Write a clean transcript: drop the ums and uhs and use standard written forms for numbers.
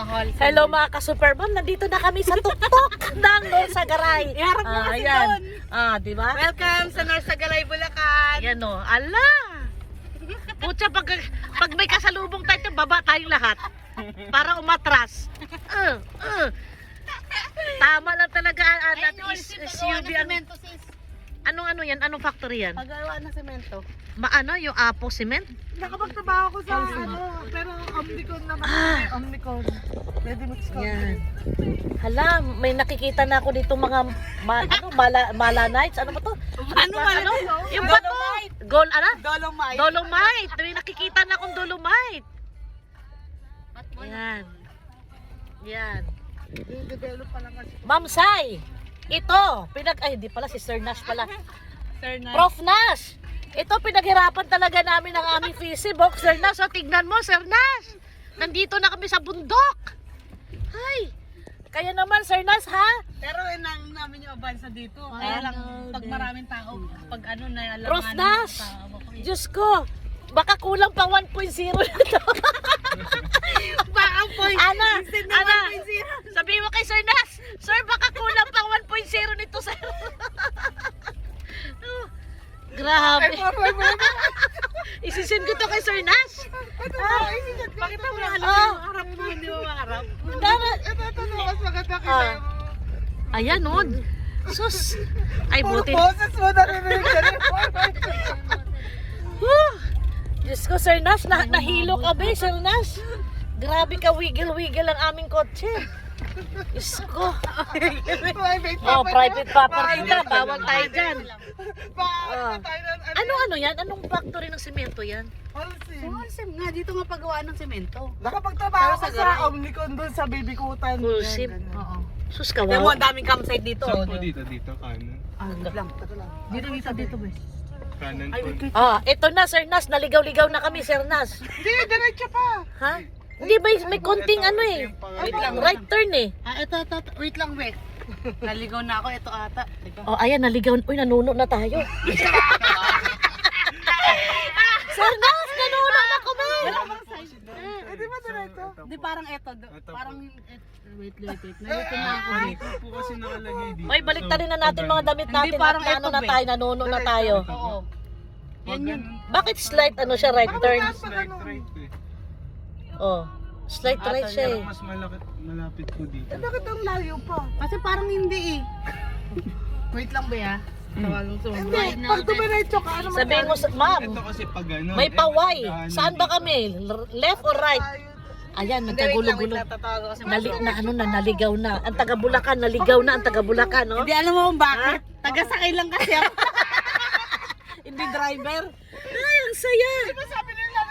wholesale. Hello mga ka-Supermom, nandito na kami sa tuktok ng Norsagaray. Iharap mo kasi ayan. doon. Di ba? Welcome sa Norsagaray, Bulacan. Ayan o, ala! Putya, pag may kasalubong tayo, baba tayong lahat. Para umatras. Tama lang talaga, anak, SUV. Anong ano yan? Anong factory yan? Paggawa ng semento. Maano yung Apo Cement? Nakapagtrabaho ko sa pero Omnicon naman. Omnicon. Ready mix ko. Yan. Hala, may nakikita na ako dito mga mala nights. Ano ba to? Ano ba? Yung ba to? Gold, ano? Dolomite. Dolomite. May nakikita na akong Dolomite. Yan. Yan. I-develop pa lang kasi. Ma'am Sai, ito, ay hindi pala, si Sir Nash pala. Sir na. Prof Nash, ito pinaghirapan talaga namin ang aming fizzy box. Sir Nash, so tignan mo, Sir Nash. Nandito na kami sa bundok. Ay, kaya naman, Sir Nash, ha? Pero inang namin yung abansa dito. Kaya lang, pag maraming tao, pag ano na alam Prof Nash, Diyos ko, baka kulang pa 1.0 na to. Baka point. Ana, Ana, 1.0. sabihin mo kay Sir Nash, Sir, baka kulang pa 1.0 nito, Sir. Oh, grabe. Isisend ko to kay Sir Nash. Pakita mo yung harap mo, hindi mo maharap. Ito, mas maganda kita mo. Ayan, oh. Sus. Ay, buti. Boses mo narinig ka rin. Whew. Diyos ko, Sir Nash, nahilo ka ba, Sir Nash? Grabe ka, wiggle-wiggle ang aming kotse. Diyos ko. Oh, private property na. Bawal tayo dyan. Ano yan? Anong factory ng semento yan? Wholesale nga, dito nga paggawa ng semento. Nakapagtrabaho Sa ka garay. sa Omnicon doon sa Bibikutan. Wholesale. Oo. Sus, Alam mo, kawawa. ang daming campsite dito. Saan po dito? Dito, kanan. Dito, ba? Kanan Ay, po. wait. Ito na, Sir Nash. Naligaw-ligaw na kami, Sir Nash. Hindi, diretso pa. Ha? Hindi, may konting ano eh. Wait lang. Right turn eh. Ito. Wait lang, wait. Naligaw na ako. Ito ata. Diba? Oh, ayan, naligaw. Uy, nanuno na tayo. Sir Nash, nanuno na kami. Di ba diretso? Hindi, parang ito. Ito Parang, wait. Nalito na ako. Dito po kasi nakalagay dito. Uy, baliktarin na natin mga damit Hindi, natin. parang At ano ito, na be. tayo, nanuno na tayo. Oo. Yan yun. Bakit slight ano siya, right turn? Slight right eh. Oh, slight right siya eh. Pero mas malapit po dito. Bakit ang layo pa? Kasi parang hindi eh. Wait lang ba ya? Tawagan ko. Hindi, pag dumiretso ka, ano Sabihin mo, ma'am, Ito kasi pag ano. may paway. Saan ba kami? Left or right? Ayan, nagkagulo-gulo. Tatawag ako kasi Naligaw na. Ang taga Bulacan, naligaw na ang taga Bulacan, no? Hindi alam mo kung bakit. Taga-sakay lang kasi ako. Hindi driver. Ay, ang saya. Sabi